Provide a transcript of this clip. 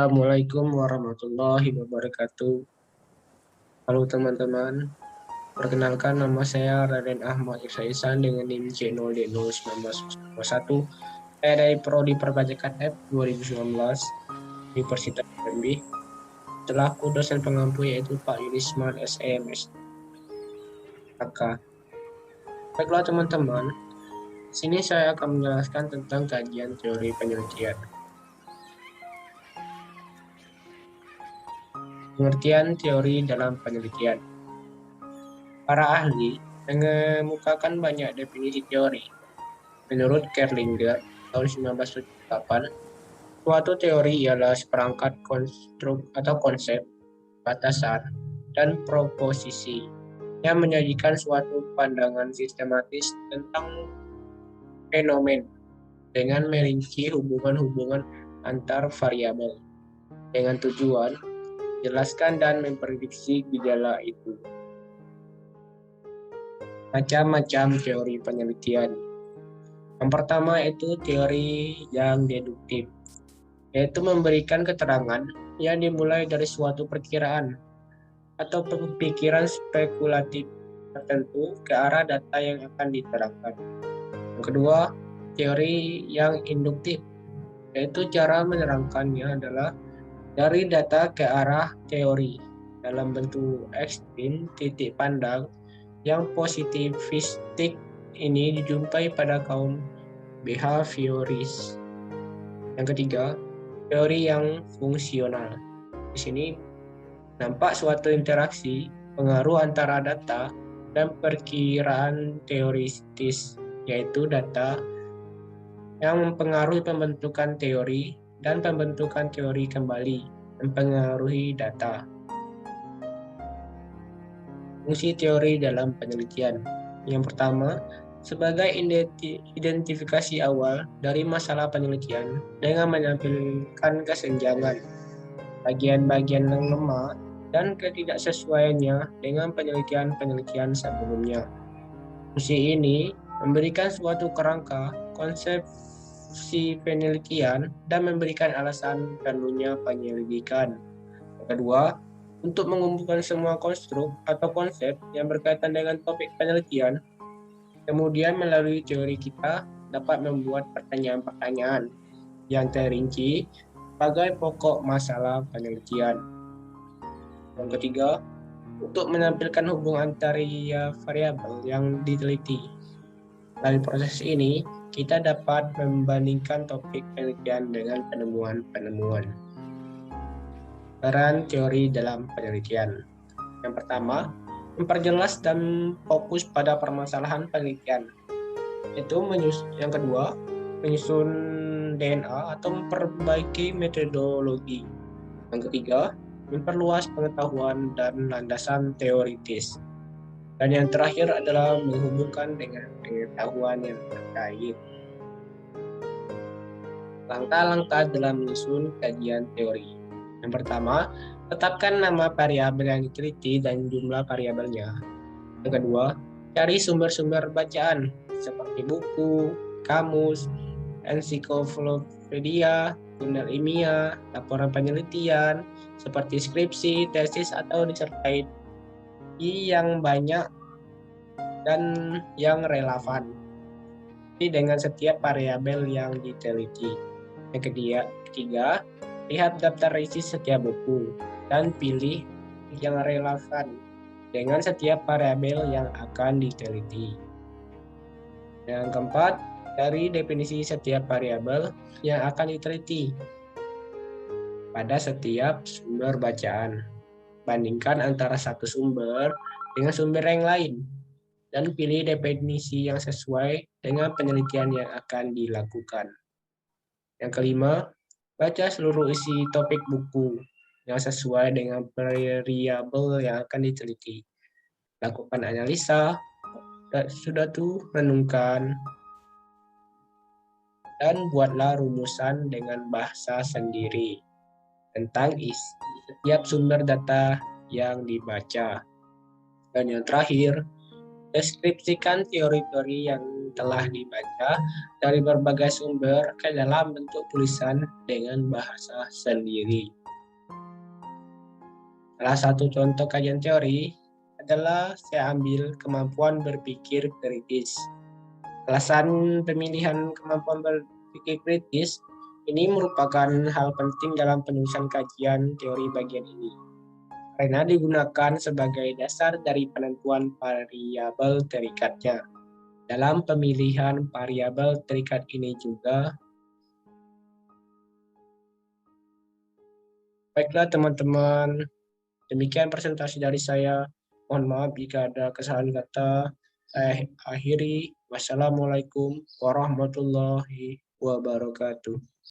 Assalamualaikum warahmatullahi wabarakatuh. Halo teman-teman, perkenalkan nama saya Raden Ahmad Irsaisan dengan NIM C0D01901. Saya dari Prodi Perpajakan F 2019 Universitas Jambi. Selaku dosen pengampu yaitu Pak Yulisman SMS. Baiklah teman-teman, di sini saya akan menjelaskan tentang kajian teori penelitian. Pengertian teori dalam penelitian. Para ahli mengemukakan banyak definisi teori. Menurut Kerlinger tahun 1978, suatu teori ialah seperangkat konstruk atau konsep, batasan, dan proposisi yang menyajikan suatu pandangan sistematis tentang fenomen dengan merinci hubungan-hubungan antar variabel dengan tujuan menjelaskan dan memprediksi gejala itu. Macam-macam teori penelitian. Yang pertama yaitu teori yang deduktif, yaitu memberikan keterangan yang dimulai dari suatu perkiraan atau pemikiran spekulatif tertentu ke arah data yang akan diterangkan. Yang kedua, teori yang induktif, yaitu cara menerangkannya adalah dari data ke arah teori dalam bentuk ekstrim titik pandang yang positivistik ini dijumpai pada kaum behavioris. Yang ketiga, teori yang fungsional. Di sini nampak suatu interaksi pengaruh antara data dan perkiraan teoritis, yaitu data yang mempengaruhi pembentukan teori dan pembentukan teori kembali mempengaruhi data. Fungsi teori dalam penelitian. Yang pertama, sebagai identifikasi awal dari masalah penelitian dengan menampilkan kesenjangan, bagian-bagian yang lemah, dan ketidaksesuaiannya dengan penelitian-penelitian sebelumnya. Fungsi ini memberikan suatu kerangka konsepsi penelitian dan memberikan alasan perlunya penyelidikan. Yang kedua, untuk mengumpulkan semua konstruk atau konsep yang berkaitan dengan topik penelitian, kemudian melalui teori kita dapat membuat pertanyaan-pertanyaan yang terinci sebagai pokok masalah penelitian. Yang ketiga, untuk menampilkan hubungan antara variabel yang diteliti. Dari proses ini, kita dapat membandingkan topik penelitian dengan penemuan-penemuan. Peran teori dalam penelitian. Yang pertama, memperjelas dan fokus pada permasalahan penelitian. Yang kedua, menyusun DNA atau memperbaiki metodologi. Yang ketiga, memperluas pengetahuan dan landasan teoritis. Dan yang terakhir adalah menghubungkan dengan pengetahuan yang terkait. Langkah-langkah dalam menyusun kajian teori. Yang pertama, tetapkan nama variabel yang diteliti dan jumlah variabelnya. Yang kedua, cari sumber-sumber bacaan seperti buku, kamus, ensiklopedia, jurnal ilmiah, laporan penelitian, seperti skripsi, tesis, atau disertai yang banyak dan yang relevan dengan setiap variabel yang diteliti. Yang ketiga, lihat daftar isi setiap buku dan pilih yang relevan dengan setiap variabel yang akan diteliti. Yang keempat, cari definisi setiap variabel yang akan diteliti pada setiap sumber bacaan. Bandingkan antara satu sumber dengan sumber yang lain dan pilih definisi yang sesuai dengan penelitian yang akan dilakukan. Yang kelima, baca seluruh isi topik buku yang sesuai dengan variabel yang akan diteliti. Lakukan analisa, renungkan, dan buatlah rumusan dengan bahasa sendiri tentang isi setiap sumber data yang dibaca. Dan yang terakhir, Deskripsikan teori-teori yang telah dibaca dari berbagai sumber ke dalam bentuk tulisan dengan bahasa sendiri. Salah satu contoh kajian teori adalah saya ambil kemampuan berpikir kritis. Alasan pemilihan kemampuan berpikir kritis ini merupakan hal penting dalam penulisan kajian teori bagian ini, karena digunakan sebagai dasar dari penentuan variabel terikatnya. Dalam pemilihan variabel terikat ini juga, baiklah teman-teman, demikian presentasi dari saya. Mohon maaf jika ada kesalahan kata. Saya akhiri. Wassalamualaikum warahmatullahi wabarakatuh.